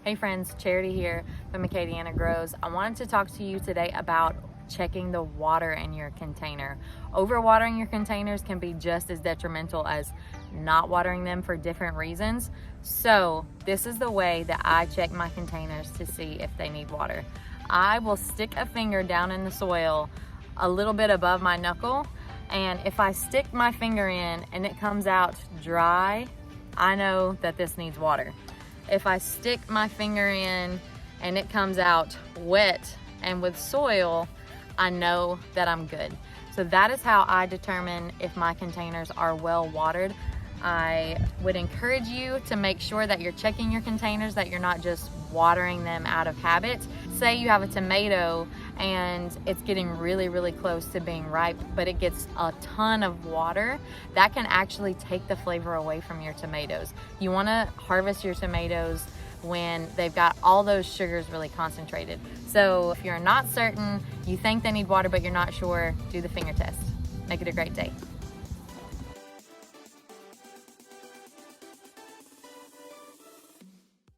Hey friends, Charity here from Acadiana Grows. I wanted to talk to you today about checking the water in your container. Overwatering your containers can be just as detrimental as not watering them for different reasons. So this is the way that I check my containers to see if they need water. I will stick a finger down in the soil a little bit above my knuckle, and if I stick my finger in and it comes out dry, I know that this needs water. If I stick my finger in and it comes out wet and with soil, I know that I'm good. So that is how I determine if my containers are well watered. I would encourage you to make sure that you're checking your containers, that you're not just watering them out of habit. Say you have a tomato and it's getting really close to being ripe, but it gets a ton of water. That can actually take the flavor away from your tomatoes. You want to harvest your tomatoes when they've got all those sugars really concentrated. So if you're not certain, you think they need water but you're not sure, do the finger test. Make it a great day.